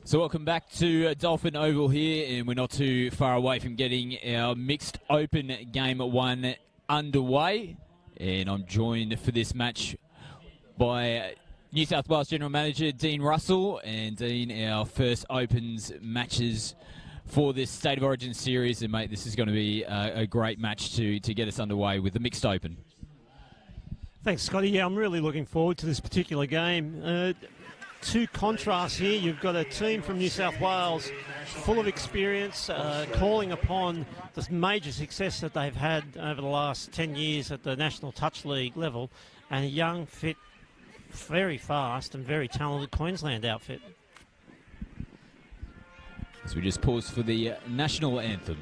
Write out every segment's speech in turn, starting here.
So welcome back to Dolphin Oval here, and we're not too far away from getting our mixed open game 1 underway. And I'm joined for this match by New South Wales General Manager Dean Russell. And Dean, our first Opens matches for this State of Origin series. And mate, this is going to be a great match to get us underway with the mixed open. Thanks, Scotty. Yeah, I'm really looking forward to this particular game. Two contrasts here. You've got a team from New South Wales full of experience, calling upon this major success that they've had over the last 10 years at the National Touch League level, and a young, fit, very fast and very talented Queensland outfit. So we just pause for the national anthem.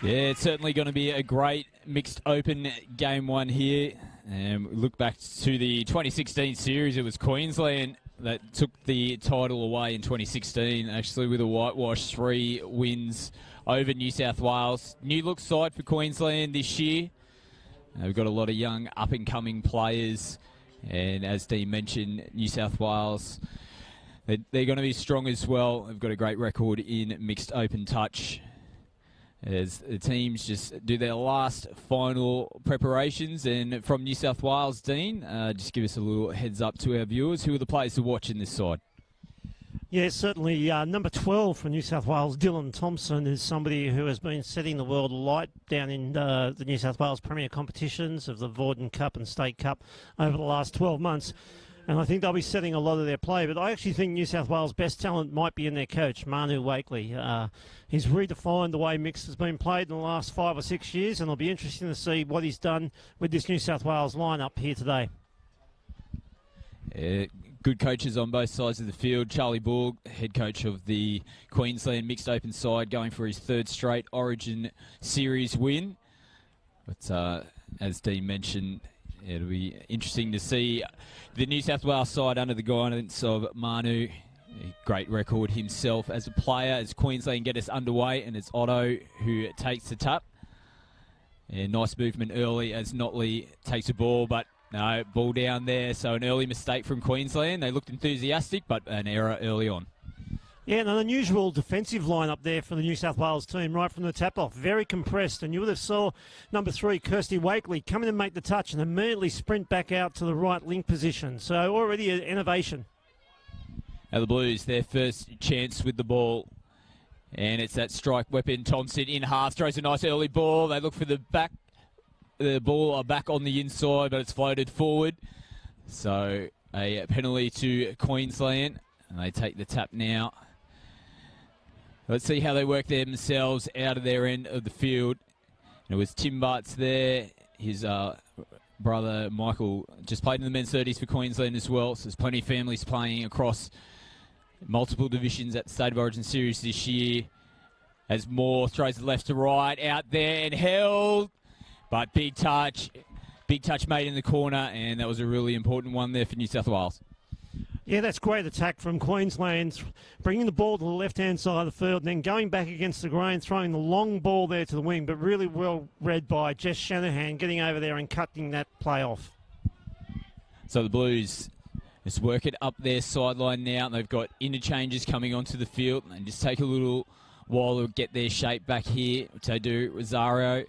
Yeah, it's certainly going to be a great mixed open game 1 here. And look back to the 2016 series. It was Queensland that took the title away in 2016, actually with a whitewash 3 wins over New South Wales. New look side for Queensland this year. We've got a lot of young up-and-coming players. And as Dean mentioned, New South Wales, they're going to be strong as well. They've got a great record in mixed open touch, as the teams just do their last final preparations. And from New South Wales, Dean, just give us a little heads up to our viewers. Who are the players to watch in this side? Yeah, certainly. Number 12 for New South Wales, Dylan Thompson, is somebody who has been setting the world alight down in the New South Wales Premier competitions of the Vorden Cup and State Cup over the last 12 months. And I think they'll be setting a lot of their play. But I actually think New South Wales' best talent might be in their coach, Manu Wakely. He's redefined the way mixed has been played in the last 5 or 6 years, and it'll be interesting to see what he's done with this New South Wales lineup here today. Good coaches on both sides of the field. Charlie Borg, head coach of the Queensland mixed open side, going for his 3rd straight Origin series win. But as Dean mentioned, it'll be interesting to see the New South Wales side under the guidance of Manu. A great record himself as a player, as Queensland get us underway, and it's Otto who takes the tap. And nice movement early as Notley takes a ball, but no, ball down there. So an early mistake from Queensland. They looked enthusiastic, but an error early on. Yeah, and an unusual defensive lineup there for the New South Wales team right from the tap-off. Very compressed, and you would have saw number 3, Kirsty Wakely, come in and make the touch and immediately sprint back out to the right link position. So already an innovation. Now the Blues, their first chance with the ball. And it's that strike weapon. Thompson in half, throws a nice early ball. They look for the back. The ball back on the inside, but it's floated forward. So a penalty to Queensland, and they take the tap now. Let's see how they work themselves out of their end of the field. And it was Tim Bartz there. His brother Michael just played in the men's 30s for Queensland as well. So there's plenty of families playing across multiple divisions at the State of Origin series this year. As Moore throws it left to right, out there and held. But big touch made in the corner, and that was a really important one there for New South Wales. Yeah, that's great attack from Queensland, bringing the ball to the left-hand side of the field and then going back against the grain, throwing the long ball there to the wing, but really well read by Jess Shanahan, getting over there and cutting that play off. So the Blues just work it up their sideline now. They've got interchanges coming onto the field and just take a little while to get their shape back here, which they do. Rosario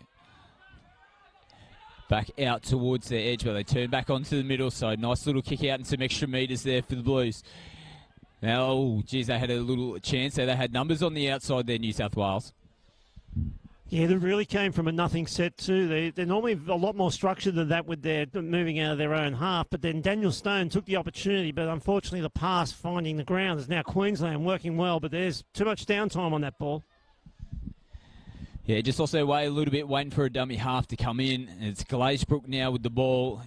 back out towards their edge, but they turn back onto the middle. So nice little kick out and some extra metres there for the Blues. Now, oh, geez, they had a little chance there. They had numbers on the outside there, New South Wales. Yeah, they really came from a nothing set too. They're normally a lot more structured than that with their moving out of their own half. But then Daniel Stone took the opportunity, but unfortunately the pass finding the ground is now Queensland working well, but there's too much downtime on that ball. Yeah, just lost their way a little bit, waiting for a dummy half to come in. It's Glazebrook now with the ball.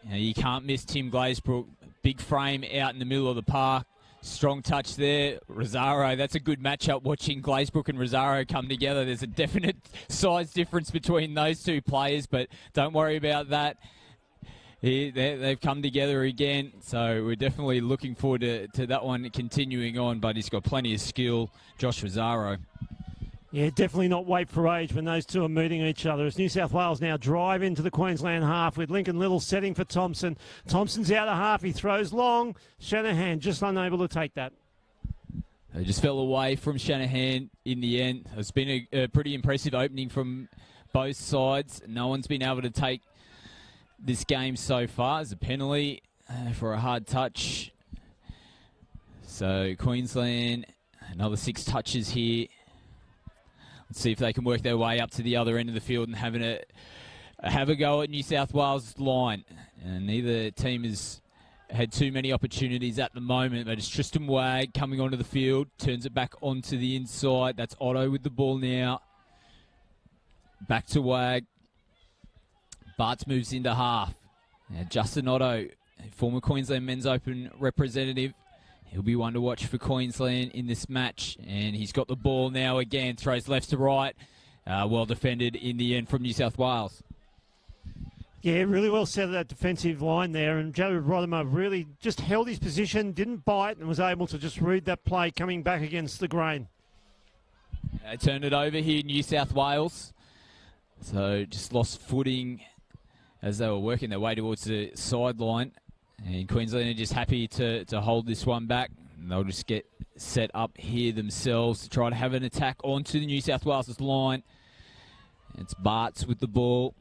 You can't miss Tim Glazebrook. Big frame out in the middle of the park. Strong touch there. Rosario, that's a good matchup watching Glazebrook and Rosario come together. There's a definite size difference between those two players, but don't worry about that. They've come together again, so we're definitely looking forward to that one continuing on, but he's got plenty of skill, Josh Rosario. Yeah, definitely not wait for age when those two are meeting each other. As New South Wales now drive into the Queensland half with Lincoln Little setting for Thompson. Thompson's out of half. He throws long. Shanahan just unable to take that. They just fell away from Shanahan in the end. It's been a pretty impressive opening from both sides. No one's been able to take this game so far. There's a penalty for a hard touch. So Queensland, another 6 touches here. Let's see if they can work their way up to the other end of the field and have a go at New South Wales' line. And neither team has had too many opportunities at the moment, but it's Tristan Wag coming onto the field, turns it back onto the inside. That's Otto with the ball now. Back to Wag. Bartz moves into half. Now Justin Otto, former Queensland Men's Open representative. He'll be one to watch for Queensland in this match. And he's got the ball now again. Throws left to right. Well defended in the end from New South Wales. Yeah, really well set of that defensive line there. And Jared Rodimer really just held his position, didn't bite, and was able to just read that play coming back against the grain. They turned it over here in New South Wales. So just lost footing as they were working their way towards the sideline. And Queensland are just happy to hold this one back. And they'll just get set up here themselves to try to have an attack onto the New South Wales line. It's Bartz with the ball.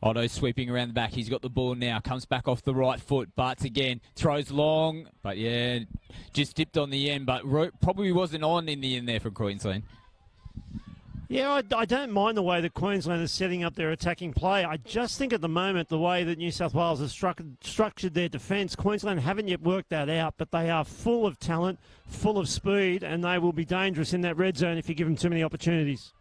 Otto sweeping around the back. He's got the ball now. Comes back off the right foot. Bartz again. Throws long. But yeah, just dipped on the end. But probably wasn't on in the end there for Queensland. Yeah, I don't mind the way that Queensland is setting up their attacking play. I just think at the moment the way that New South Wales has structured their defence, Queensland haven't yet worked that out, but they are full of talent, full of speed, and they will be dangerous in that red zone if you give them too many opportunities.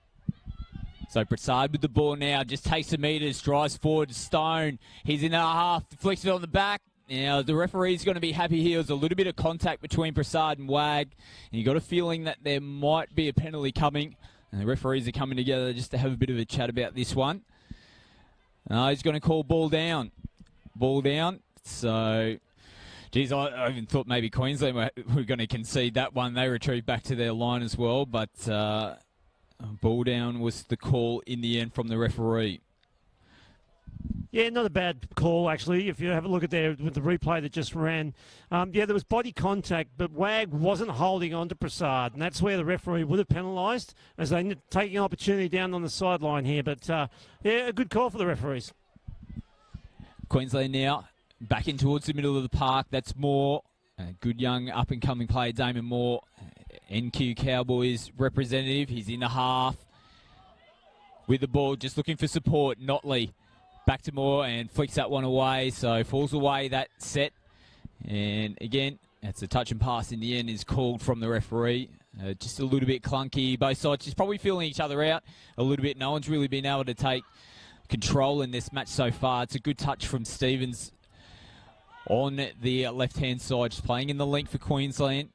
So Prasad with the ball now, just takes the meters, drives forward to Stone. He's in our half, flicks it on the back. Now, the referee's going to be happy here. There's a little bit of contact between Prasad and Wag, and you got a feeling that there might be a penalty coming. And the referees are coming together just to have a bit of a chat about this one. He's going to call ball down. Ball down. So, geez, I even thought maybe Queensland were going to concede that one. They retrieved back to their line as well. But ball down was the call in the end from the referee. Yeah, not a bad call, actually, if you have a look at there with the replay that just ran. Yeah, there was body contact, but Wag wasn't holding on to Prasad, and that's where the referee would have penalised, as they taking an opportunity down on the sideline here. But, yeah, a good call for the referees. Queensland now back in towards the middle of the park. That's Moore. Good young up-and-coming player, Damon Moore, NQ Cowboys representative. He's in the half with the ball, just looking for support. Notley. Back to Moore and flicks that one away, so falls away that set. And again, it's a touch and pass in the end is called from the referee. Just a little bit clunky. Both sides just probably feeling each other out a little bit. No one's really been able to take control in this match so far. It's a good touch from Stevens on the left-hand side, just playing in the link for Queensland.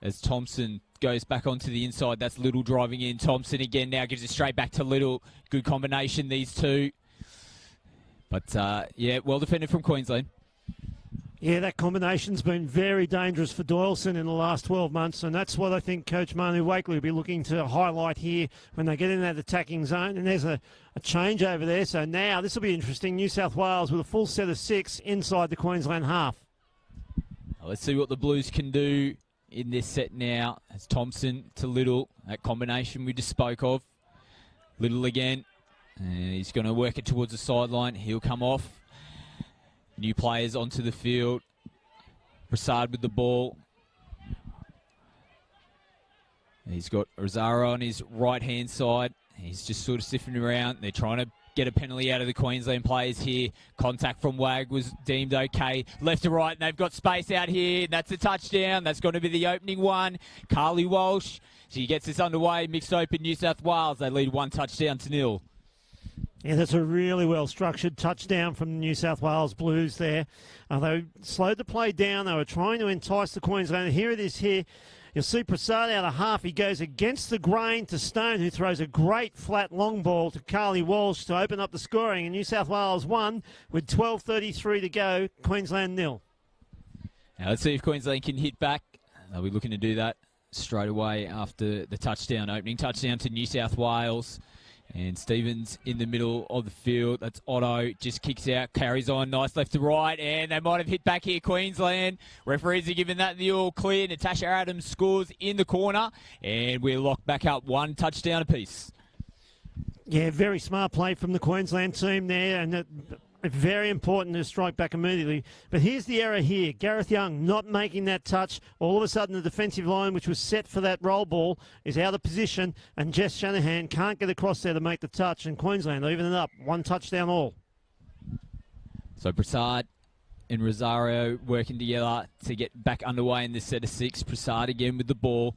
As Thompson goes back onto the inside. That's Little driving in. Thompson again now gives it straight back to Little. Good combination, these two. But, yeah, well defended from Queensland. Yeah, that combination's been very dangerous for Doyleson in the last 12 months, and that's what I think Coach Manu Wakely will be looking to highlight here when they get in that attacking zone. And there's a change over there, so now this will be interesting. New South Wales with a full set of 6 inside the Queensland half. Let's see what the Blues can do in this set now. It's Thompson to Little, that combination we just spoke of. Little again, and he's going to work it towards the sideline. He'll come off. New players onto the field. Prasad with the ball. He's got Rosario on his right-hand side. He's just sort of sniffing around. They're trying to get a penalty out of the Queensland players here. Contact from Wag was deemed okay. Left to right, and they've got space out here. That's a touchdown. That's going to be the opening one. Carly Walsh, she gets this underway. Mixed open New South Wales. They lead 1-0. Yeah, that's a really well-structured touchdown from the New South Wales Blues there. They slowed the play down. They were trying to entice the Queensland. Here it is here. You'll see Prasad out of half. He goes against the grain to Stone, who throws a great flat long ball to Carly Walsh to open up the scoring. And New South Wales won with 12:33 to go. Queensland 0. Now let's see if Queensland can hit back. They'll be looking to do that straight away after the touchdown, opening touchdown to New South Wales. And Stevens in the middle of the field. That's Otto. Just kicks out, carries on. Nice left to right. And they might have hit back here, Queensland. Referees are giving that the all clear. Natasha Adams scores in the corner. And we're locked back up 1 touchdown apiece. Yeah, very smart play from the Queensland team there. And very important to strike back immediately. But here's the error here. Gareth Young not making that touch. All of a sudden, the defensive line, which was set for that roll ball, is out of position. And Jess Shanahan can't get across there to make the touch. And Queensland even it up. 1 touchdown all. So Prasad and Rosario working together to get back underway in this set of 6. Prasad again with the ball.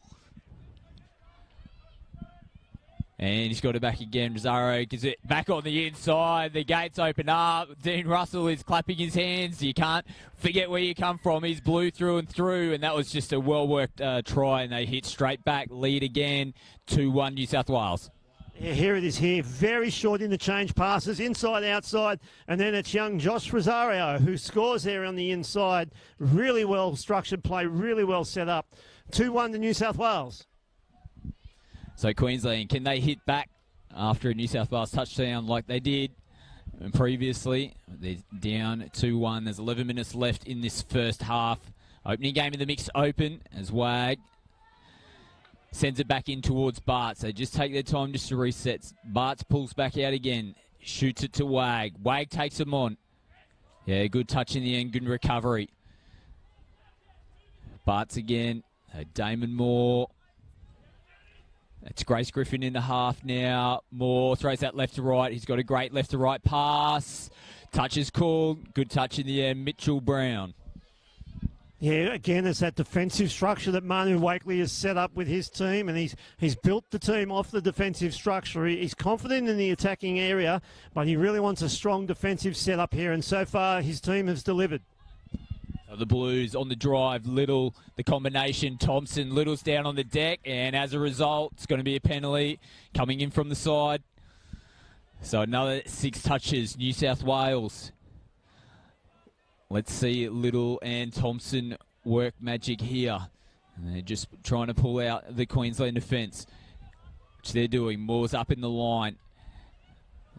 And he's got it back again. Rosario gives it back on the inside. The gates open up. Dean Russell is clapping his hands. You can't forget where you come from. He's blue through and through. And that was just a well-worked try. And they hit straight back. Lead again. 2-1 New South Wales. Yeah, here it is here. Very short interchange passes. Inside, outside. And then it's young Josh Rosario who scores there on the inside. Really well-structured play. Really well set up. 2-1 to New South Wales. So Queensland, can they hit back after a New South Wales touchdown like they did previously? They're down 2-1. There's 11 minutes left in this first half. Opening game of the mix open as Wag sends it back in towards Bartz. They just take their time just to reset. Bartz pulls back out again. Shoots it to Wag. Wag takes him on. Yeah, good touch in the end. Good recovery. Bartz again. Damon Moore. It's Grace Griffin in the half now. Moore throws that left to right. He's got a great left to right pass. Touch is called. Good touch in the end. Mitchell Brown. Yeah, again, it's that defensive structure that Manu Wakely has set up with his team, and he's built the team off the defensive structure. He's confident in the attacking area, but he really wants a strong defensive setup here, and so far his team has delivered. The Blues on the drive. Little, the combination. Thompson, Little's down on the deck, and as a result, it's going to be a penalty coming in from the side. So another 6 touches, New South Wales. Let's see Little and Thompson work magic here. And they're just trying to pull out the Queensland defence, which they're doing. Moore's up in the line.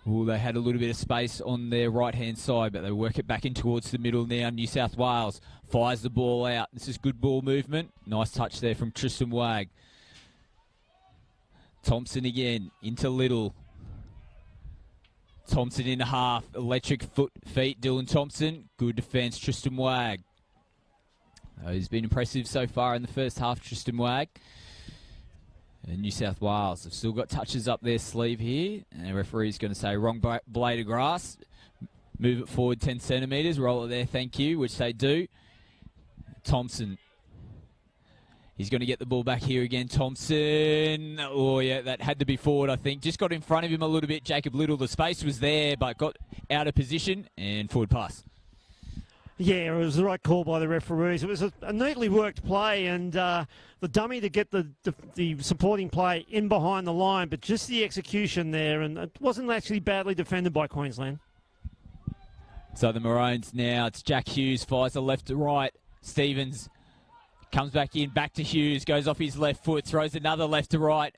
Ooh, they had a little bit of space on their right-hand side, but they work it back in towards the middle now. New South Wales fires the ball out. This is good ball movement. Nice touch there from Tristan Wag. Thompson again into Little. Thompson in half. Electric feet, Dylan Thompson. Good defence, Tristan Wag. He's been impressive so far in the first half, Tristan Wag. And New South Wales have still got touches up their sleeve here. And the referee's going to say wrong blade of grass. Move it forward 10 centimetres. Roll it there, thank you, which they do. Thompson. He's going to get the ball back here again. Thompson. Oh, yeah, that had to be forward, I think. Just got in front of him a little bit. Jacob Little, the space was there, but got out of position and forward pass. Yeah, it was the right call by the referees. It was a neatly worked play, and the dummy to get the supporting play in behind the line, but just the execution there, and it wasn't actually badly defended by Queensland. So the Maroons now, it's Jack Hughes, fires the left to right. Stevens comes back in, back to Hughes, goes off his left foot, throws another left to right.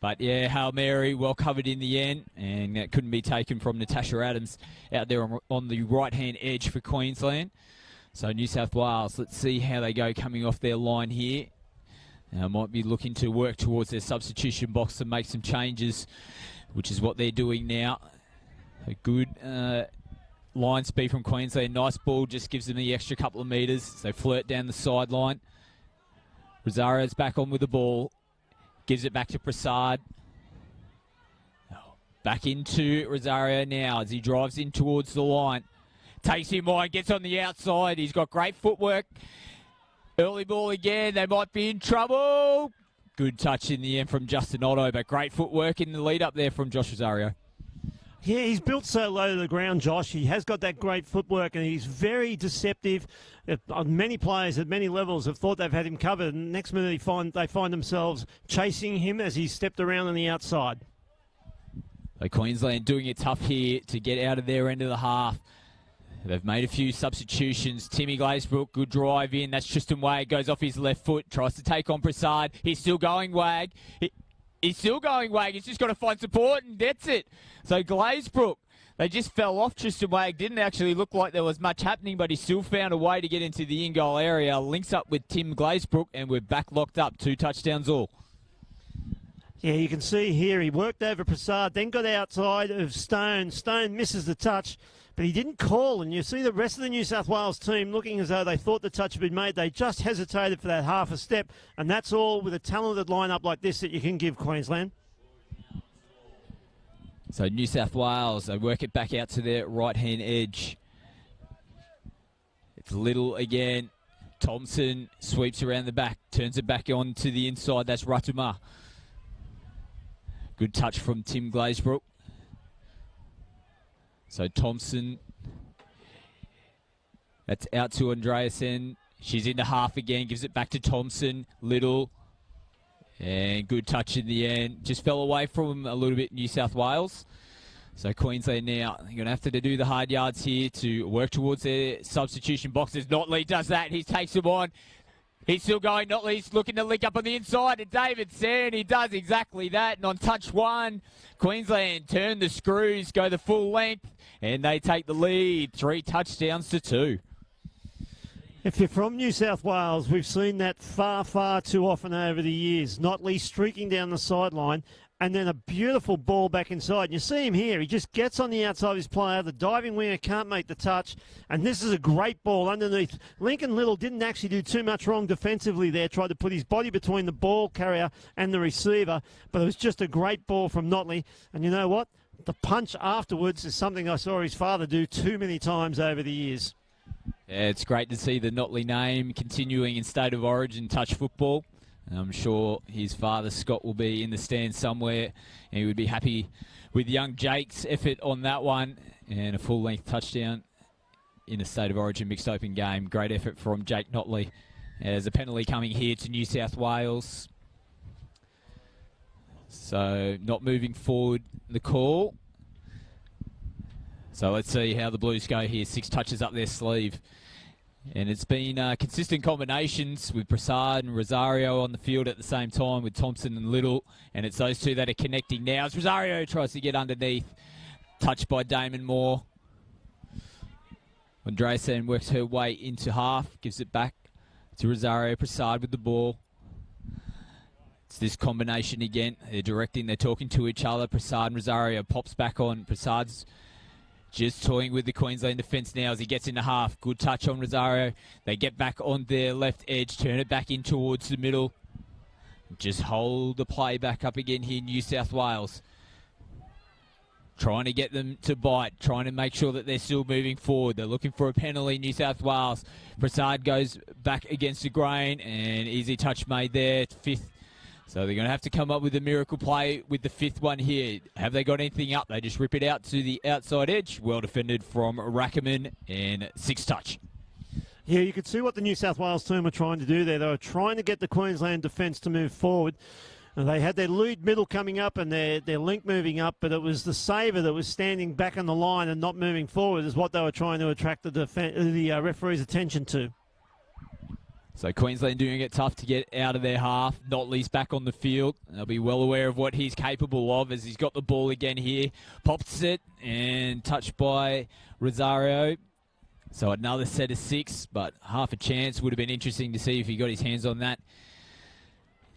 But, yeah, Hail Mary, well covered in the end, and that couldn't be taken from Natasha Adams out there on the right-hand edge for Queensland. So New South Wales, let's see how they go coming off their line here. Might be looking to work towards their substitution box to make some changes, which is what they're doing now. A good line speed from Queensland. Nice ball, just gives them the extra couple of metres. So flirt down the sideline. Rosario's back on with the ball. Gives it back to Prasad. Back into Rosario now as he drives in towards the line. Takes him on, gets on the outside. He's got great footwork. Early ball again. They might be in trouble. Good touch in the end from Justin Otto, but great footwork in the lead up there from Josh Rosario. Yeah, he's built so low to the ground, Josh. He has got that great footwork, and he's very deceptive. Many players at many levels have thought they've had him covered, and next minute they find themselves chasing him as he stepped around on the outside. So Queensland doing it tough here to get out of their end of the half. They've made a few substitutions. Timmy Glazebrook, good drive in. That's Tristan Wag, goes off his left foot, tries to take on Prasad. He's still going, Wag. He's still going, Wag. He's just got to find support, and that's it. So Glazebrook, they just fell off Tristan Wag. Didn't actually look like there was much happening, but he still found a way to get into the in-goal area. Links up with Tim Glazebrook, and we're back locked up. 2 touchdowns all. Yeah, you can see here he worked over Prasad, then got outside of Stone. Stone misses the touch, but he didn't call. And you see the rest of the New South Wales team looking as though they thought the touch had been made. They just hesitated for that half a step, and that's all with a talented lineup like this that you can give Queensland. So New South Wales, they work it back out to their right-hand edge. It's Little again. Thompson sweeps around the back, turns it back on to the inside. That's Ratuma. Good touch from Tim Glazebrook. So Thompson. That's out to Andreasen. She's into half again. Gives it back to Thompson. Little. And good touch in the end. Just fell away from him a little bit, New South Wales. So Queensland now, they're going to have to do the hard yards here to work towards their substitution boxes. Notley does that. He takes him on. He's still going. Notley's looking to link up on the inside. And Davidson, he does exactly that. And on touch 1, Queensland turn the screws, go the full length, and they take the lead. 3 touchdowns to 2. If you're from New South Wales, we've seen that far, far too often over the years. Notley streaking down the sideline, and then a beautiful ball back inside. And you see him here. He just gets on the outside of his player. The diving winger can't make the touch. And this is a great ball underneath. Lincoln Little didn't actually do too much wrong defensively there. Tried to put his body between the ball carrier and the receiver. But it was just a great ball from Notley. And you know what? The punch afterwards is something I saw his father do too many times over the years. Yeah, it's great to see the Notley name continuing in State of Origin touch football. I'm sure his father, Scott, will be in the stands somewhere, and he would be happy with young Jake's effort on that one, and a full-length touchdown in a State of Origin mixed open game. Great effort from Jake Notley. There's a penalty coming here to New South Wales. So not moving forward the call. So let's see how the Blues go here. 6 touches up their sleeve. And it's been consistent combinations with Prasad and Rosario on the field at the same time with Thompson and Little. And it's those two that are connecting now as Rosario tries to get underneath. Touched by Damon Moore. Andreasen works her way into half. Gives it back to Rosario. Prasad with the ball. It's this combination again. They're directing. They're talking to each other. Prasad and Rosario pops back on. Prasad's just toying with the Queensland defence now as he gets into half. Good touch on Rosario. They get back on their left edge, turn it back in towards the middle. Just hold the play back up again here, New South Wales. Trying to get them to bite, trying to make sure that they're still moving forward. They're looking for a penalty, New South Wales. Prasad goes back against the grain, and easy touch made there, 5th. So they're going to have to come up with a miracle play with the 5th one here. Have they got anything up? They just rip it out to the outside edge. Well defended from Rackerman, and 6 touch. Yeah, you could see what the New South Wales team were trying to do there. They were trying to get the Queensland defence to move forward. And they had their lead middle coming up and their link moving up, but it was the saver that was standing back on the line and not moving forward is what they were trying to attract the referee's attention to. So Queensland doing it tough to get out of their half. Notley's back on the field. They'll be well aware of what he's capable of as he's got the ball again here. Pops it and touched by Rosario. So another set of 6, but half a chance. Would have been interesting to see if he got his hands on that.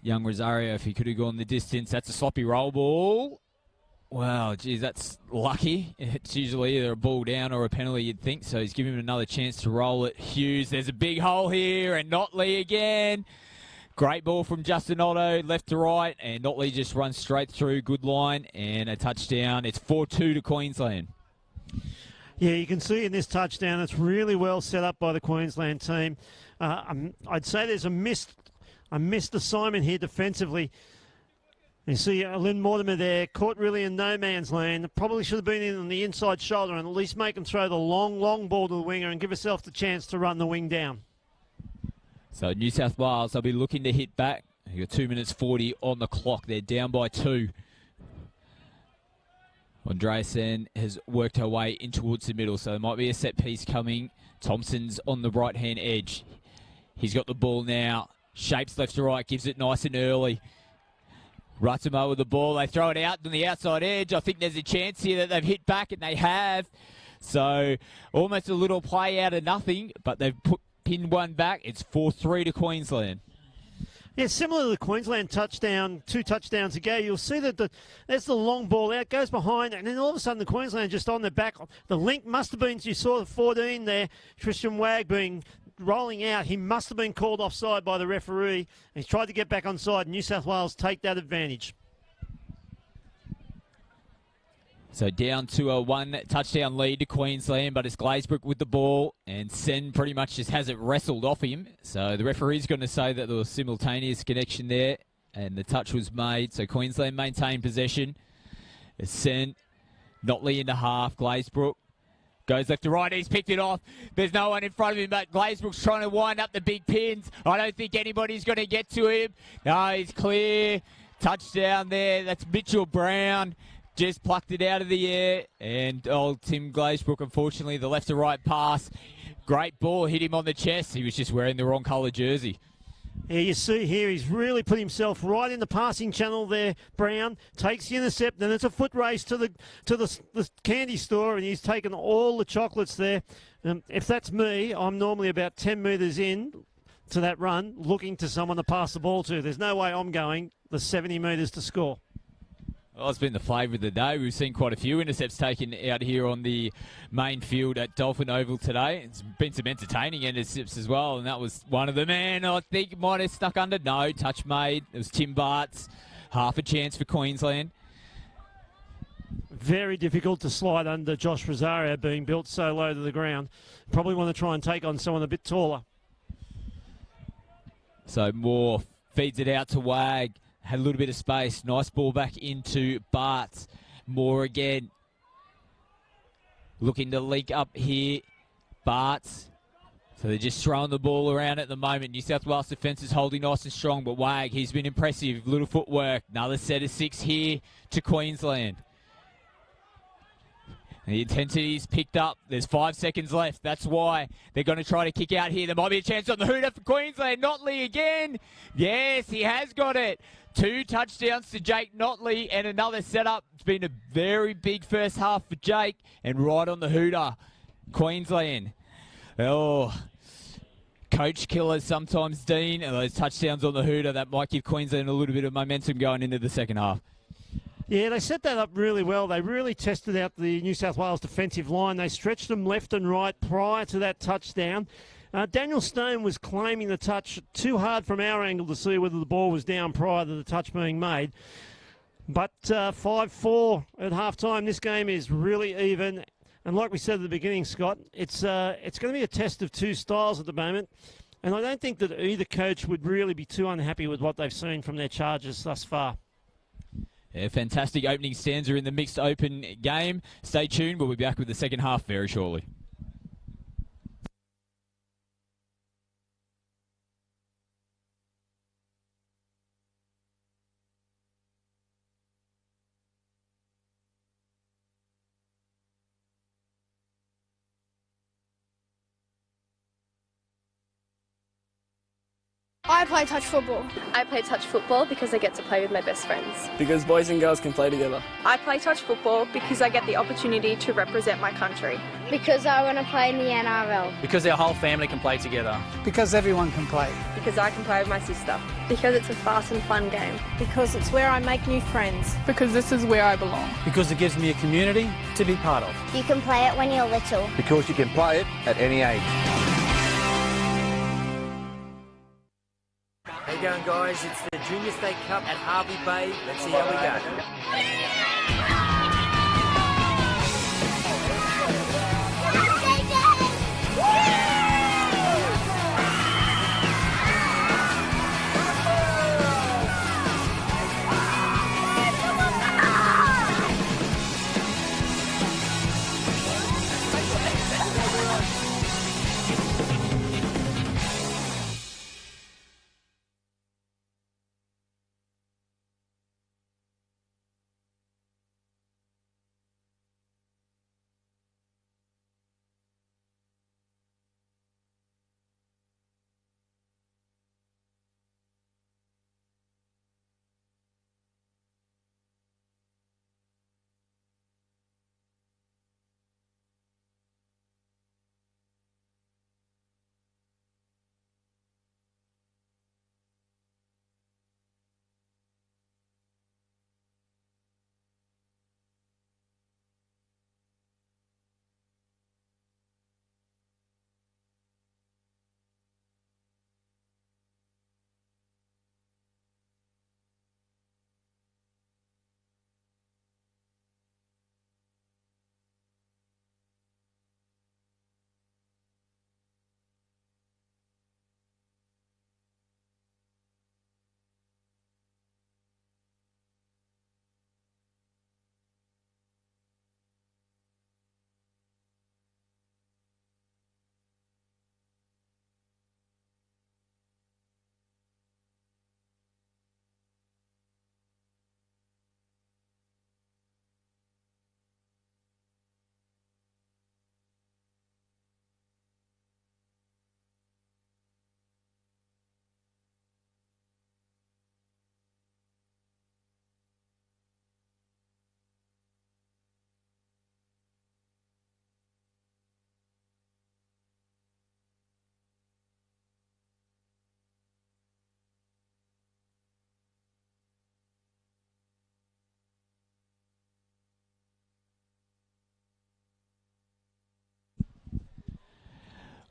Young Rosario, if he could have gone the distance. That's a sloppy roll ball. Wow, geez, that's lucky. It's usually either a ball down or a penalty, you'd think. So he's giving him another chance to roll it. Hughes, there's a big hole here, and Notley again. Great ball from Justin Otto, left to right, and Notley just runs straight through. Good line and a touchdown. It's 4-2 to Queensland. Yeah, you can see in this touchdown, it's really well set up by the Queensland team. I'd say there's a missed assignment here defensively. You see Lynn Mortimer there, caught really in no man's land. Probably should have been in on the inside shoulder and at least make him throw the long ball to the winger and give herself the chance to run the wing down. So New South Wales, they'll be looking to hit back. You've got 2 minutes 40 on the clock. They're down by 2. Andreasen has worked her way in towards the middle, so there might be a set piece coming. Thompson's on the right-hand edge. He's got the ball now. Shapes left to right, gives it nice and early. Rutsimo with the ball. They throw it out on the outside edge. I think there's a chance here that they've hit back, and they have. So almost a little play out of nothing, but they've pinned one back. It's 4-3 to Queensland. Yeah, similar to the Queensland touchdown, 2 touchdowns ago, you'll see that there's the long ball out, goes behind, and then all of a sudden the Queensland just on their back. The link must have been, you saw the 14 there, Tristan Wag rolling out. He must have been called offside by the referee. He's tried to get back onside. New South Wales take that advantage. So down to a 1 touchdown lead to Queensland, but it's Glazebrook with the ball, and Sen pretty much just has it wrestled off him. So the referee's going to say that there was simultaneous connection there, and the touch was made. So Queensland maintained possession. It's Sen, Notley into half, Glazebrook goes left to right. He's picked it off. There's no one in front of him, but Glazebrook's trying to wind up the big pins. I don't think anybody's going to get to him. No, he's clear. Touchdown there. That's Mitchell Brown. Just plucked it out of the air, and old Tim Glazebrook, unfortunately, the left to right pass. Great ball, hit him on the chest. He was just wearing the wrong colour jersey. Yeah, you see here, he's really put himself right in the passing channel there. Brown takes the intercept, and it's a foot race to the candy store, and he's taken all the chocolates there. If that's me, I'm normally about 10 metres in to that run, looking to someone to pass the ball to. There's no way I'm going the 70 metres to score. Well, it's been the flavour of the day. We've seen quite a few intercepts taken out here on the main field at Dolphin Oval today. It's been some entertaining intercepts as well, and that was one of them. And I think might have stuck under. No, touch made. It was Tim Bartz. Half a chance for Queensland. Very difficult to slide under Josh Rosario being built so low to the ground. Probably want to try and take on someone a bit taller. So Moore feeds it out to Wag. Had a little bit of space. Nice ball back into Bartz. Moore again. Looking to link up here. Bartz. So they're just throwing the ball around at the moment. New South Wales defence is holding nice and strong, but Wag, he's been impressive. Little footwork. Another set of 6 here to Queensland. The intensity is picked up. There's 5 seconds left. That's why they're going to try to kick out here. There might be a chance on the hooter for Queensland. Notley again. Yes, he has got it. 2 touchdowns to Jake Notley and another setup. It's been a very big first half for Jake, and right on the hooter, Queensland. Oh, coach killers sometimes, Dean, and those touchdowns on the hooter, that might give Queensland a little bit of momentum going into the second half. Yeah, they set that up really well. They really tested out the New South Wales defensive line. They stretched them left and right prior to that touchdown. Daniel Stone was claiming the touch too hard from our angle to see whether the ball was down prior to the touch being made. But 5-4 at halftime. This game is really even. And like we said at the beginning, Scott, it's going to be a test of 2 styles at the moment. And I don't think that either coach would really be too unhappy with what they've seen from their charges thus far. Yeah, fantastic opening stanza in the mixed open game. Stay tuned. We'll be back with the second half very shortly. I play touch football. I play touch football because I get to play with my best friends. Because boys and girls can play together. I play touch football because I get the opportunity to represent my country. Because I want to play in the NRL. Because our whole family can play together. Because everyone can play. Because I can play with my sister. Because it's a fast and fun game. Because it's where I make new friends. Because this is where I belong. Because it gives me a community to be part of. You can play it when you're little. Because you can play it at any age. Hey going, guys? It's the Junior State Cup at Harvey Bay. Let's see how we go.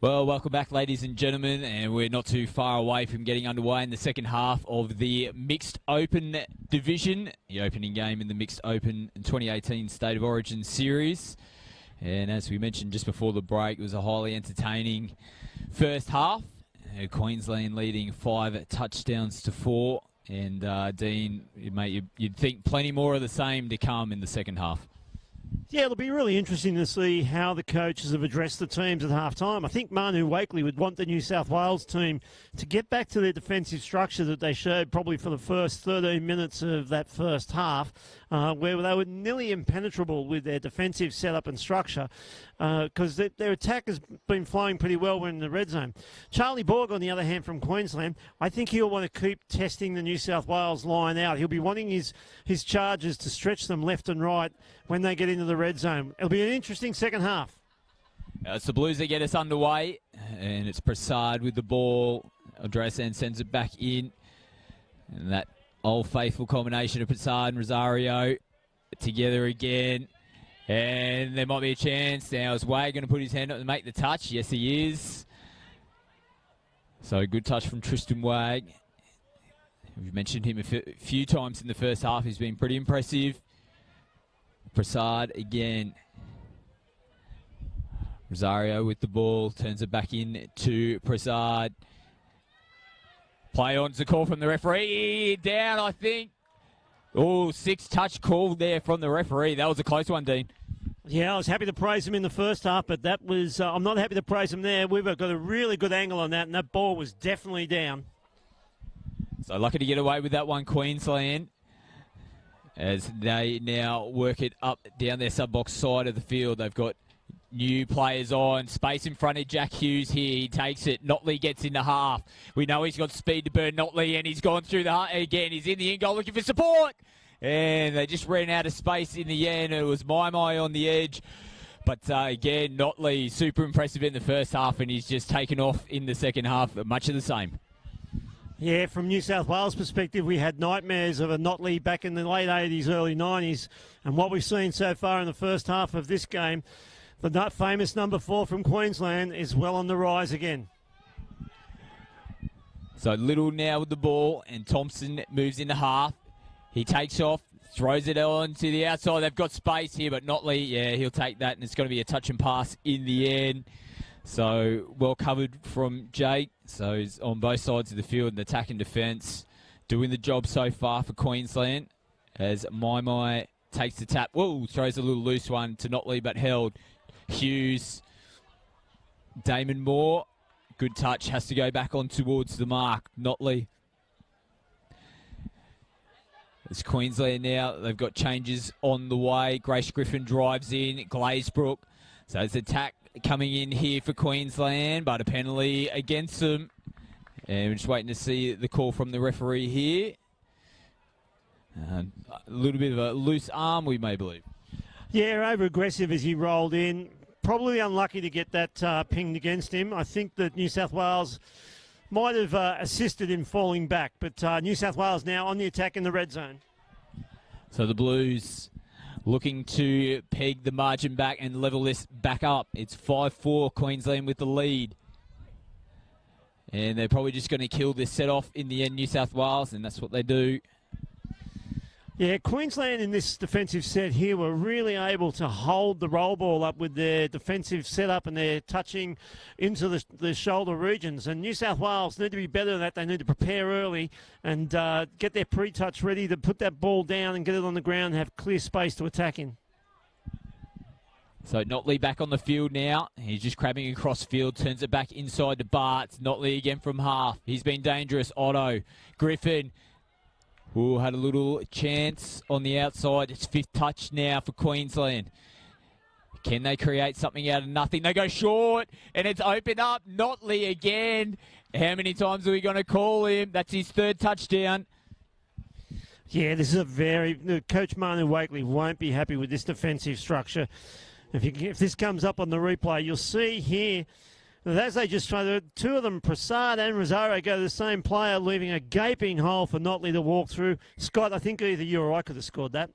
Well, welcome back, ladies and gentlemen, and we're not too far away from getting underway in the second half of the Mixed Open Division, the opening game in the Mixed Open 2018 State of Origin Series. And as we mentioned just before the break, it was a highly entertaining first half. Queensland leading 5 touchdowns to 4. And Dean, mate, you'd think plenty more of the same to come in the second half. Yeah, it'll be really interesting to see how the coaches have addressed the teams at half-time. I think Manu Wakely would want the New South Wales team to get back to their defensive structure that they showed probably for the first 13 minutes of that first half, where they were nearly impenetrable with their defensive setup and structure, because their attack has been flowing pretty well when in the red zone. Charlie Borg, on the other hand, from Queensland, I think he'll want to keep testing the New South Wales line out. He'll be wanting his charges to stretch them left and right when they get into the red zone. It'll be an interesting second half. It's the Blues that get us underway, and it's Prasad with the ball. Andreasen sends it back in, and that old faithful combination of Prasad and Rosario together again. And there might be a chance. Now is Wade going to put his hand up and make the touch? Yes, he is. So good touch from Tristan Wade. We've mentioned him a few times in the first half. He's been pretty impressive. Prasad again. Rosario with the ball, turns it back in to Prasad. Play on's the call from the referee. Down, I think. Oh, 6 touch call there from the referee. That was a close one, Dean. Yeah, I was happy to praise him in the first half, but that was, I'm not happy to praise him there. We've got a really good angle on that, and that ball was definitely down. So lucky to get away with that one, Queensland, as they now work it up down their sub-box side of the field. They've got new players on. Space in front of Jack Hughes here. He takes it. Notley gets into half. We know he's got speed to burn Notley, and he's gone through the heart again. He's in the end goal looking for support. And they just ran out of space in the end. It was Maimai on the edge. But again, Notley, super impressive in the first half, and he's just taken off in the second half. Much of the same. Yeah, from New South Wales perspective, we had nightmares of a Notley back in the late 80s, early 90s. And what we've seen so far in the first half of this game, the famous number 4 from Queensland is well on the rise again. So Little now with the ball, and Thompson moves into half. He takes off, throws it on to the outside. They've got space here, but Notley, yeah, he'll take that, and it's going to be a touch and pass in the end. So well covered from Jake. So he's on both sides of the field, and attack and defence, doing the job so far for Queensland. As Mai takes the tap. Whoa, throws a little loose one to Notley, but held. Hughes, Damon Moore. Good touch, has to go back on towards the mark. Notley. It's Queensland now. They've got changes on the way. Grace Griffin drives in. Glazebrook. So it's attack coming in here for Queensland, but a penalty against them. And we're just waiting to see the call from the referee here. A little bit of a loose arm, we may believe. Yeah, over-aggressive as he rolled in. Probably unlucky to get that pinged against him. I think that New South Wales might have assisted in falling back, but New South Wales now on the attack in the red zone. So the Blues looking to peg the margin back and level this back up. It's 5-4, Queensland with the lead. And they're probably just going to kill this set off in the end, New South Wales, and that's what they do. Yeah, Queensland in this defensive set here were really able to hold the roll ball up with their defensive setup and their touching into the shoulder regions. And New South Wales need to be better than that. They need to prepare early and get their pre-touch ready to put that ball down and get it on the ground and have clear space to attack in. So Notley back on the field now. He's just crabbing across field, turns it back inside to Bartz. Notley again from half. He's been dangerous. Otto, Griffin. Ooh, had a little chance on the outside. It's fifth touch now for Queensland. Can they create something out of nothing? They go short, and it's open up. Notley again. How many times are we going to call him? That's his third touchdown. Yeah, this is Coach Manu Wakely won't be happy with this defensive structure. If this comes up on the replay, you'll see here that as they just try to, two of them, Prasad and Rosario, go to the same player, leaving a gaping hole for Notley to walk through. Scott, I think either you or I could have scored that.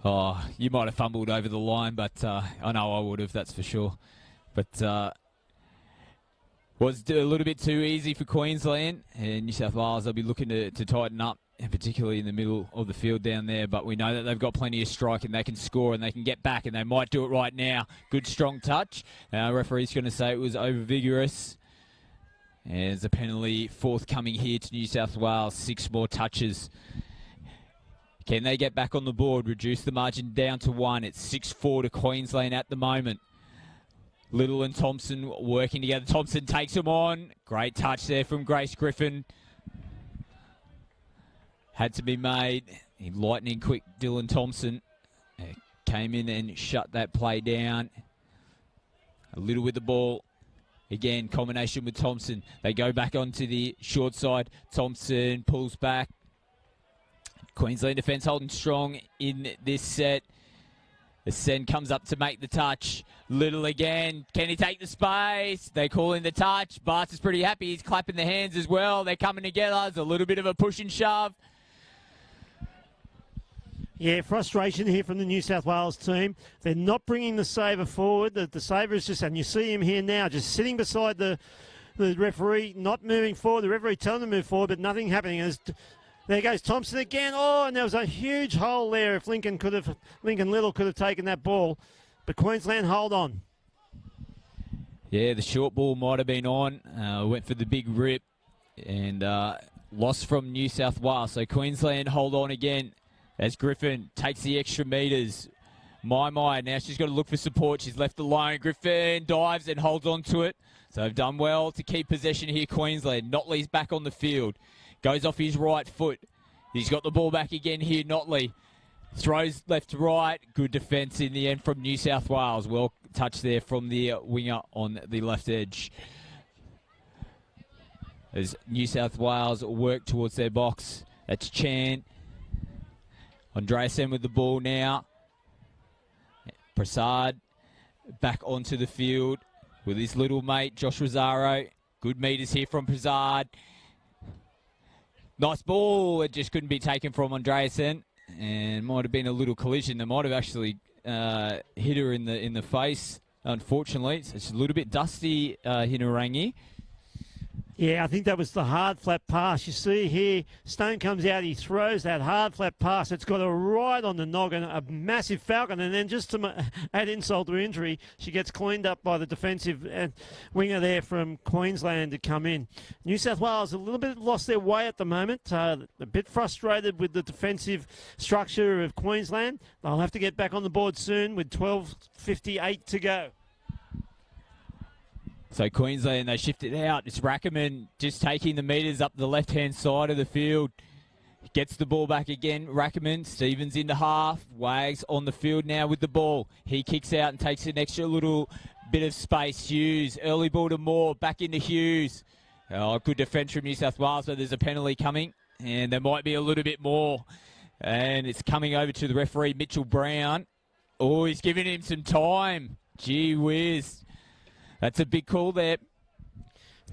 Oh, you might have fumbled over the line, but I know I would have, that's for sure. But was a little bit too easy for Queensland, and New South Wales, they'll be looking to tighten up, and particularly in the middle of the field down there. But we know that they've got plenty of strike, and they can score, and they can get back, and they might do it right now. Good, strong touch. Referee's going to say it was over-vigorous. And there's a penalty forthcoming here to New South Wales. 6 more touches. Can they get back on the board, reduce the margin down to 1? It's 6-4 to Queensland at the moment. Little and Thompson working together. Thompson takes him on. Great touch there from Grace Griffin. Had to be made. Lightning quick, Dylan Thompson came in and shut that play down. A little with the ball. Again, combination with Thompson. They go back onto the short side. Thompson pulls back. Queensland defence holding strong in this set. Sen comes up to make the touch. Little again. Can he take the space? They call in the touch. Bartz is pretty happy. He's clapping the hands as well. They're coming together. There's a little bit of a push and shove. Yeah, frustration here from the New South Wales team. They're not bringing the saver forward. The saver is just, and you see him here now, just sitting beside the referee, not moving forward. The referee telling them to move forward, but nothing happening. There goes Thompson again. Oh, and there was a huge hole there. If Lincoln Little could have taken that ball, but Queensland hold on. Yeah, the short ball might have been on. Went for the big rip and lost from New South Wales. So Queensland hold on again as Griffin takes the extra metres. Mai, now she's got to look for support. She's left alone. Griffin dives and holds on to it. So they've done well to keep possession here, Queensland. Notley's back on the field. Goes off his right foot. He's got the ball back again here, Notley. Throws left to right. Good defence in the end from New South Wales. Well touched there from the winger on the left edge. As New South Wales work towards their box. That's Chan. Andreasen with the ball now. Prasad back onto the field with his little mate, Josh Rosario. Good metres here from Prasad. Nice ball. It just couldn't be taken from Andreasen. And might have been a little collision. They might have actually hit her in the face, unfortunately. So it's a little bit dusty, Hinarangi. Yeah, I think that was the hard flat pass. You see here, Stone comes out, he throws that hard flat pass. It's got her right on the noggin, a massive falcon, and then just to add insult to injury, she gets cleaned up by the defensive winger there from Queensland to come in. New South Wales a little bit lost their way at the moment, a bit frustrated with the defensive structure of Queensland. They'll have to get back on the board soon with 12:58 to go. So Queensland, they shift it out. It's Rackerman just taking the metres up the left-hand side of the field. Gets the ball back again. Rackerman, Stevens into half. Wags on the field now with the ball. He kicks out and takes an extra little bit of space. Hughes, early ball to Moore. Back into Hughes. Oh, good defence from New South Wales, but there's a penalty coming. And there might be a little bit more. And it's coming over to the referee, Mitchell Brown. Oh, he's giving him some time. Gee whiz. That's a big call there.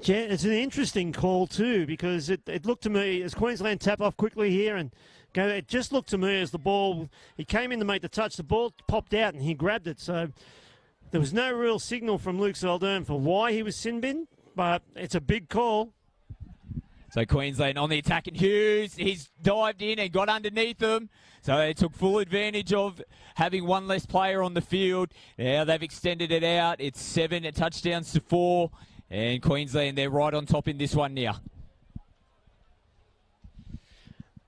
Yeah, it's an interesting call too, because it looked to me as Queensland tap off quickly here and go. It just looked to me as the ball, he came in to make the touch, the ball popped out and he grabbed it. So there was no real signal from Luke Zaldern for why he was sin bin, but it's a big call. So Queensland on the attack, and Hughes, he's dived in and got underneath them. So they took full advantage of having one less player on the field. Now they've extended it out. It's 7 touchdowns to 4. And Queensland, they're right on top in this one now.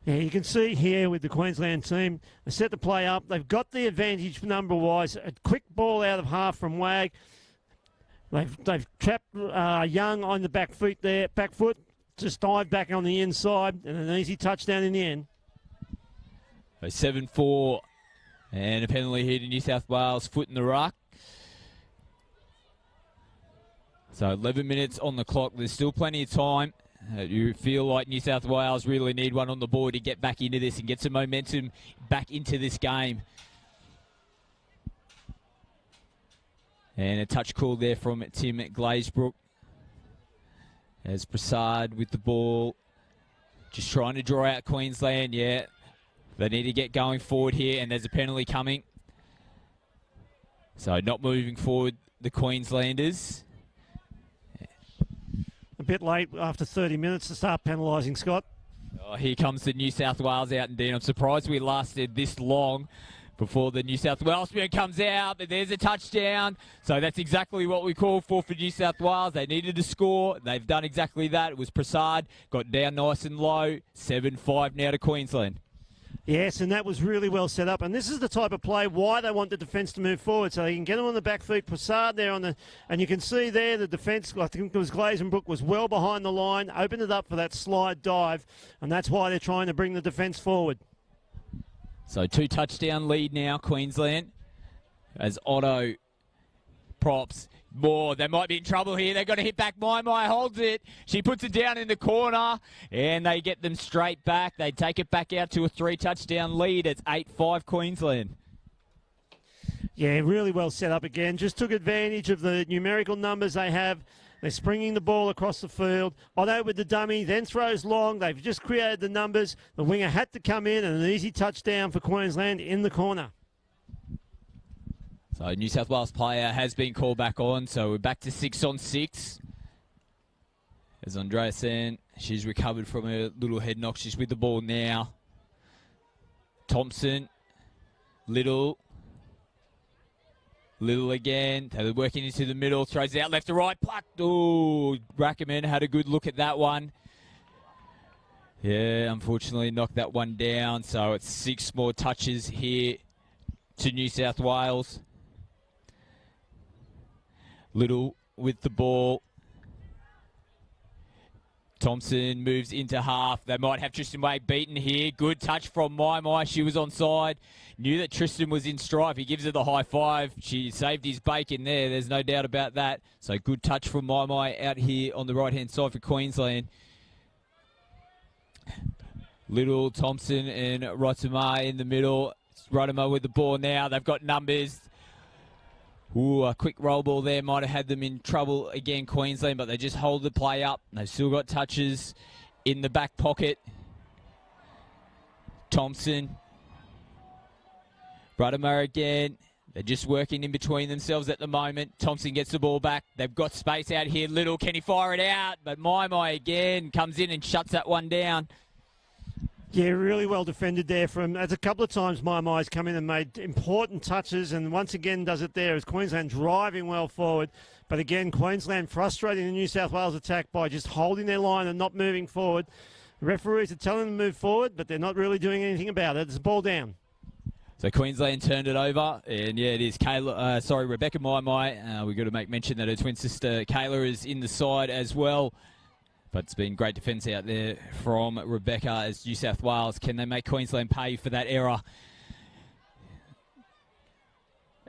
Yeah, you can see here with the Queensland team, they set the play up. They've got the advantage number-wise. A quick ball out of half from Wag. They've trapped Young on the back foot there, back foot. Just dive back on the inside and an easy touchdown in the end. So 7-4 and a penalty here to New South Wales, foot in the ruck. So 11 minutes on the clock. There's still plenty of time. You feel like New South Wales really need one on the board to get back into this and get some momentum back into this game. And a touch call there from Tim Glazebrook. As Prasad with the ball, just trying to draw out Queensland. Yeah, they need to get going forward here, and there's a penalty coming. So not moving forward, the Queenslanders. A bit late after 30 minutes to start penalising, Scott. Oh, here comes the New South Wales out, and Dean, I'm surprised we lasted this long before the New South Wales man comes out, but there's a touchdown. So that's exactly what we called for New South Wales. They needed to score. They've done exactly that. It was Prasad, got down nice and low. 7-5 now to Queensland. Yes, and that was really well set up. And this is the type of play why they want the defence to move forward, so they can get them on the back feet. Prasad there on the, and you can see there the defence, I think it was Glazenbrook, was well behind the line, opened it up for that slide dive, and that's why they're trying to bring the defence forward. So 2 touchdown lead now, Queensland, as Otto props. More, they might be in trouble here. They've got to hit back. My holds it. She puts it down in the corner, and they get them straight back. They take it back out to a 3 touchdown lead. It's 8-5 Queensland. Yeah, really well set up again. Just took advantage of the numerical numbers they have. They're springing the ball across the field. Otto with the dummy, then throws long. They've just created the numbers. The winger had to come in, and an easy touchdown for Queensland in the corner. So New South Wales player has been called back on, so we're back to 6-on-6. As Andreasen, she's recovered from her little head knock. She's with the ball now. Thompson, Little again. They're working into the middle, throws out left to right, plucked. Ooh, Rackerman had a good look at that one. Yeah, unfortunately knocked that one down, so it's 6 more touches here to New South Wales. Little with the ball. Thompson moves into half. They might have Tristan Wade beaten here. Good touch from Mai. She was onside. Knew that Tristan was in strife. He gives her the high five. She saved his bacon there. There's no doubt about that. So good touch from Mai out here on the right-hand side for Queensland. Little, Thompson and Rotama in the middle. Rotama with the ball now. They've got numbers. Ooh, a quick roll ball there might have had them in trouble again, Queensland, but they just hold the play up. They've still got touches in the back pocket. Thompson. Ruddimer again. They're just working in between themselves at the moment. Thompson gets the ball back. They've got space out here. Little, can he fire it out? But My again comes in and shuts that one down. Yeah, really well defended there from, as a couple of times Mai's come in and made important touches, and once again does it there as Queensland driving well forward. But again, Queensland frustrating the New South Wales attack by just holding their line and not moving forward. The referees are telling them to move forward, but they're not really doing anything about it. It's a ball down. So Queensland turned it over, and yeah, it is Rebecca Mai. We've got to make mention that her twin sister Kayla is in the side as well. But it's been great defence out there from Rebecca as New South Wales. Can they make Queensland pay for that error?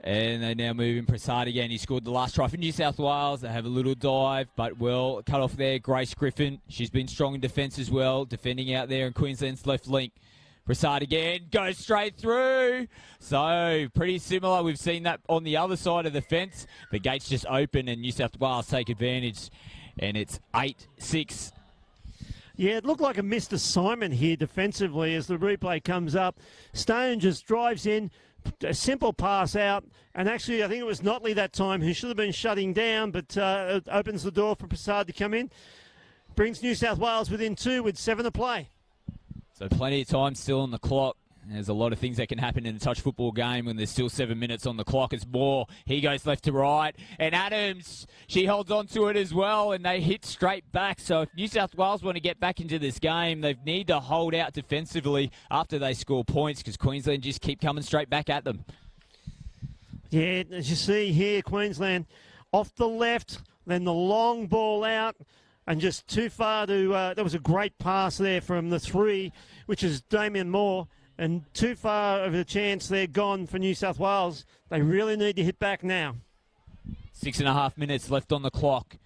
And they now move in Prasad again. He scored the last try for New South Wales. They have a little dive, but well cut off there. Grace Griffin, she's been strong in defence as well, defending out there in Queensland's left link. Prasad again, goes straight through. So, pretty similar. We've seen that on the other side of the fence. The gates just open and New South Wales take advantage. And it's 8-6. Yeah, it looked like a missed assignment here defensively as the replay comes up. Stone just drives in, a simple pass out, and actually I think it was Notley that time who should have been shutting down, but it opens the door for Prasad to come in. Brings New South Wales within 2 with 7 to play. So plenty of time still on the clock. There's a lot of things that can happen in a touch football game when there's still 7 minutes on the clock. It's more. He goes left to right. And Adams, she holds on to it as well, and they hit straight back. So if New South Wales want to get back into this game, they need to hold out defensively after they score points because Queensland just keep coming straight back at them. Yeah, as you see here, Queensland off the left, then the long ball out. And just too far to... there was a great pass there from the 3, which is Damien Moore. And too far of a chance they're gone for New South Wales. They really need to hit back now. 6.5 minutes left on the clock.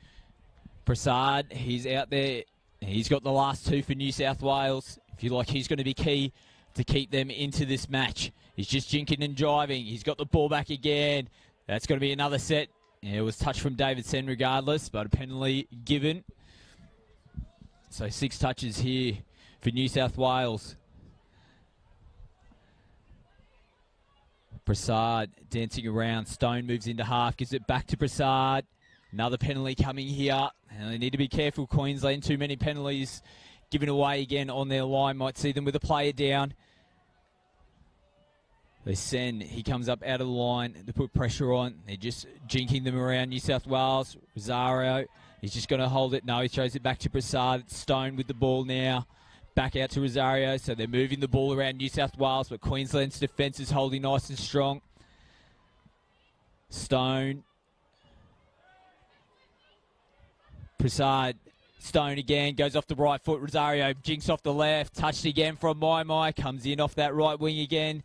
Prasad, he's out there. He's got the last 2 for New South Wales. If you like, he's going to be key to keep them into this match. He's just jinking and jiving. He's got the ball back again. That's going to be another set. Yeah, it was touch from Davidson regardless, but a penalty given. So 6 touches here for New South Wales. Prasad dancing around. Stone moves into half, gives it back to Prasad. Another penalty coming here. And they need to be careful, Queensland. Too many penalties given away again on their line. Might see them with a player down. They send. He comes up out of the line. They put pressure on. They're just jinking them around New South Wales. Rosario, he's just going to hold it. No, he throws it back to Prasad. It's Stone with the ball now. Back out to Rosario, so they're moving the ball around New South Wales, but Queensland's defence is holding nice and strong. Stone. Prasad. Stone again, goes off the right foot. Rosario jinks off the left. Touched again from Mai. Comes in off that right wing again.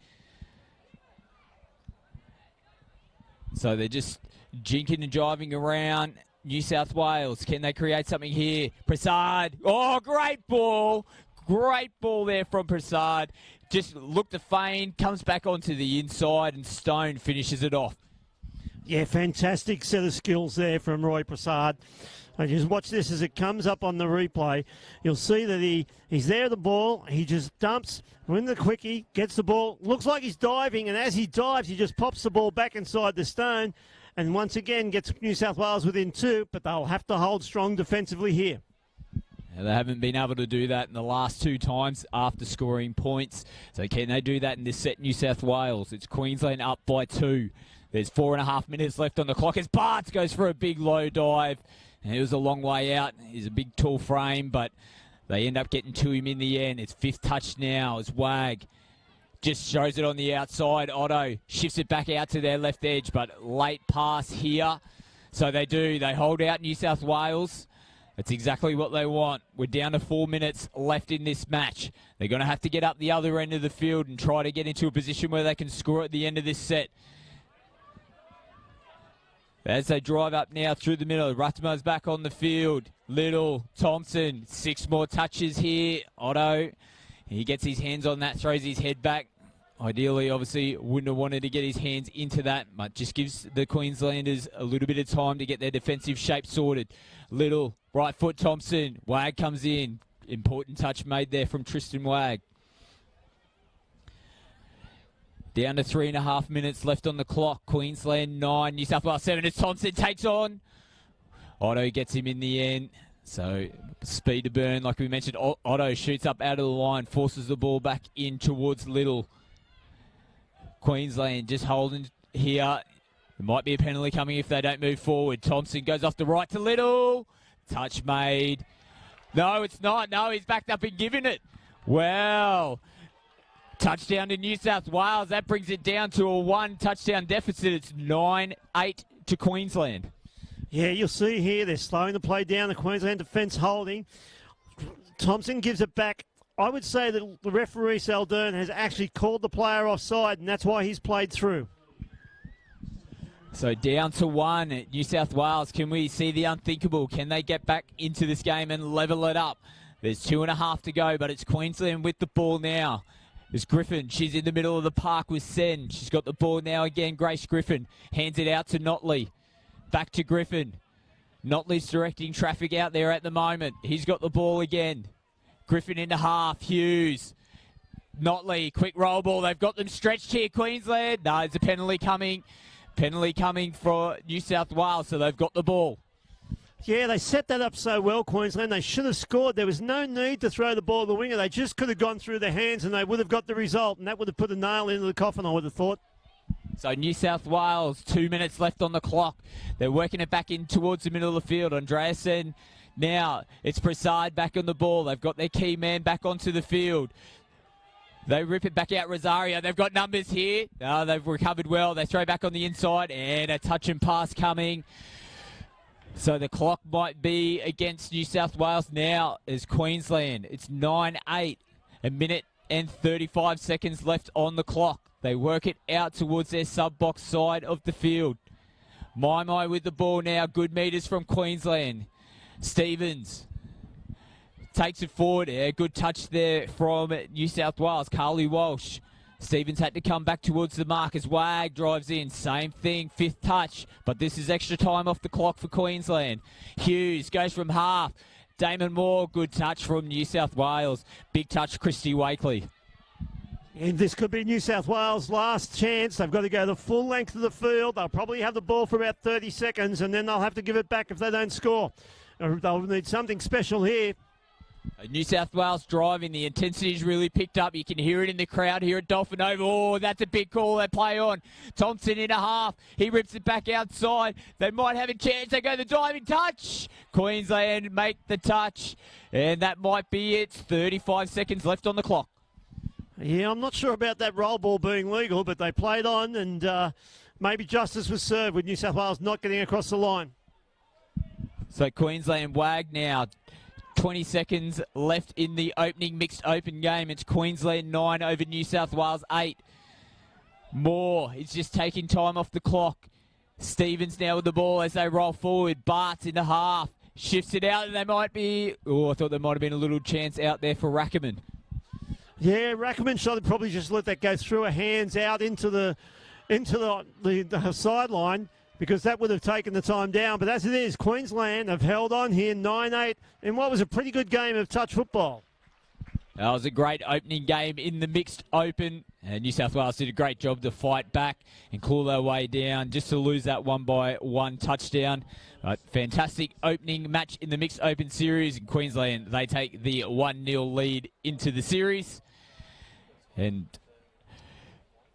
So they're just jinking and driving around New South Wales. Can they create something here? Prasad. Oh, great ball. Great ball there from Prasad. Just looked to feign, comes back onto the inside, and Stone finishes it off. Yeah, fantastic set of skills there from Roy Prasad. And just watch this as it comes up on the replay. You'll see that he's there at the ball. He just dumps, win the quickie, gets the ball. Looks like he's diving, and as he dives, he just pops the ball back inside the Stone. And once again, gets New South Wales within 2, but they'll have to hold strong defensively here. They haven't been able to do that in the last 2 times after scoring points. So can they do that in this set, New South Wales? It's Queensland up by 2. There's 4.5 minutes left on the clock as Bartz goes for a big low dive. And it was a long way out. He's a big, tall frame, but they end up getting to him in the end. It's 5th touch now as Wag just shows it on the outside. Otto shifts it back out to their left edge, but late pass here. So they do. They hold out New South Wales. That's exactly what they want. We're down to 4 minutes left in this match. They're going to have to get up the other end of the field and try to get into a position where they can score at the end of this set. As they drive up now through the middle, Ratma's back on the field. Little, Thompson, 6 more touches here. Otto, he gets his hands on that, throws his head back. Ideally, obviously, wouldn't have wanted to get his hands into that, but just gives the Queenslanders a little bit of time to get their defensive shape sorted. Little, right foot Thompson. Wag comes in. Important touch made there from Tristan Wag. Down to 3.5 minutes left on the clock. Queensland 9, New South Wales 7 as Thompson takes on. Otto gets him in the end. So speed to burn, like we mentioned. Otto shoots up out of the line, forces the ball back in towards Little. Queensland just holding here. There might be a penalty coming if they don't move forward. Thompson goes off the right to Little. Touch made. No, it's not. No, he's backed up and given it. Well, touchdown to New South Wales. That brings it down to a 1-touchdown deficit. It's 9-8 to Queensland. Yeah, you'll see here they're slowing the play down. The Queensland defence holding. Thompson gives it back. I would say that the referee, Saldern, has actually called the player offside, and that's why he's played through. So down to 1 at New South Wales. Can we see the unthinkable? Can they get back into this game and level it up? There's 2.5 to go, but it's Queensland with the ball now. There's Griffin. She's in the middle of the park with Sen. She's got the ball now again. Grace Griffin hands it out to Notley. Back to Griffin. Notley's directing traffic out there at the moment. He's got the ball again. Griffin into half. Hughes. Notley. Quick roll ball. They've got them stretched here, Queensland. No, there's a penalty coming. Penalty coming for New South Wales, so they've got the ball. Yeah, they set that up so well, Queensland. They should have scored. There was no need to throw the ball to the winger. They just could have gone through their hands and they would have got the result, and that would have put a nail into the coffin, I would have thought. So New South Wales, 2 minutes left on the clock. They're working it back in towards the middle of the field. Andreasen now. It's Prasad back on the ball. They've got their key man back onto the field. They rip it back out, Rosario. They've got numbers here. They've recovered well. They throw back on the inside, and a touch and pass coming. So the clock might be against New South Wales now as Queensland. It's 9-8, a minute and 35 seconds left on the clock. They work it out towards their sub-box side of the field. Mai with the ball now. Good meters from Queensland. Stevens takes it forward. Yeah, good touch there from New South Wales. Carly Walsh. Stevens had to come back towards the mark as Wag drives in. Same thing, 5th touch. But this is extra time off the clock for Queensland. Hughes goes from half. Damon Moore, good touch from New South Wales. Big touch, Christy Wakely. And this could be New South Wales' last chance. They've got to go the full length of the field. They'll probably have the ball for about 30 seconds, and then they'll have to give it back if they don't score. They'll need something special here. New South Wales driving. The intensity's really picked up. You can hear it in the crowd here at Dolphin Oval. Oh, that's a big call they play on. Thompson in a half. He rips it back outside. They might have a chance. They go the diving touch. Queensland make the touch. And that might be it. 35 seconds left on the clock. Yeah, I'm not sure about that roll ball being legal, but they played on, and maybe justice was served with New South Wales not getting across the line. So Queensland Wag now. 20 seconds left in the opening mixed open game. It's Queensland 9 over New South Wales 8. Moore is just taking time off the clock. Stevens now with the ball as they roll forward. Bart's in the half. Shifts it out, and they might be... Oh, I thought there might have been a little chance out there for Rackerman. Yeah, Rackerman should have probably just let that go through her hands out into the sideline, because that would have taken the time down. But as it is, Queensland have held on here 9-8 in what was a pretty good game of touch football. That was a great opening game in the mixed open. And New South Wales did a great job to fight back and claw their way down just to lose that 1-by-1 touchdown. Fantastic opening match in the mixed open series. In Queensland, they take the 1-0 lead into the series. And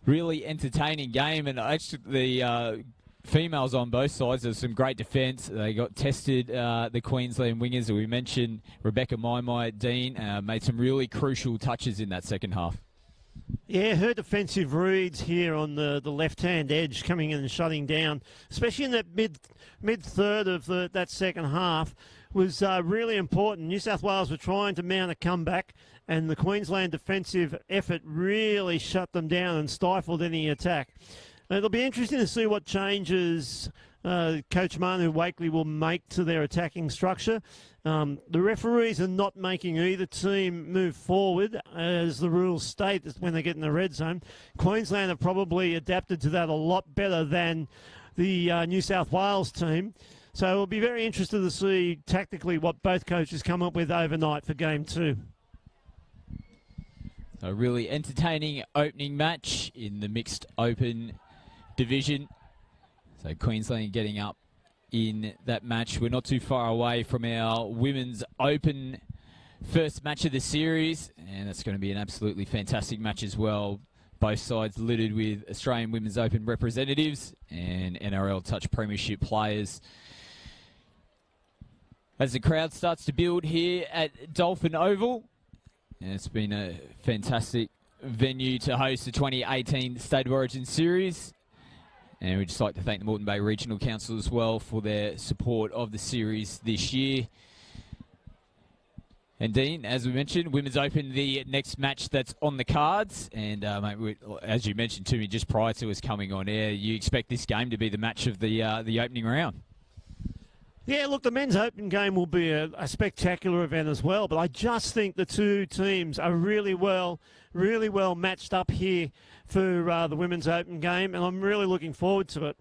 really entertaining game. And actually the females on both sides. There's some great defence. They got tested, the Queensland wingers that we mentioned. Rebecca Mai Dean made some really crucial touches in that second half. Yeah, her defensive reads here on the left-hand edge coming in and shutting down, especially in that mid-third of that second half, was really important. New South Wales were trying to mount a comeback, and the Queensland defensive effort really shut them down and stifled any attack. It'll be interesting to see what changes Coach Manu Wakely will make to their attacking structure. The referees are not making either team move forward, as the rules state when they get in the red zone. Queensland have probably adapted to that a lot better than the New South Wales team. So we'll be very interested to see tactically what both coaches come up with overnight for Game 2. So a really entertaining opening match in the mixed open division. So Queensland getting up in that match. We're not too far away from our women's open first match of the series, and that's going to be an absolutely fantastic match as well. Both sides littered with Australian Women's Open representatives and NRL Touch Premiership players. As the crowd starts to build here at Dolphin Oval, and it's been a fantastic venue to host the 2018 State of Origin Series. And we'd just like to thank the Moreton Bay Regional Council as well for their support of the series this year. And Dean, as we mentioned, Women's Open, the next match that's on the cards. And mate, as you mentioned to me just prior to us coming on air, you expect this game to be the match of the opening round. Yeah, look, the men's open game will be a spectacular event as well, but I just think the two teams are really well matched up here for the women's open game, and I'm really looking forward to it.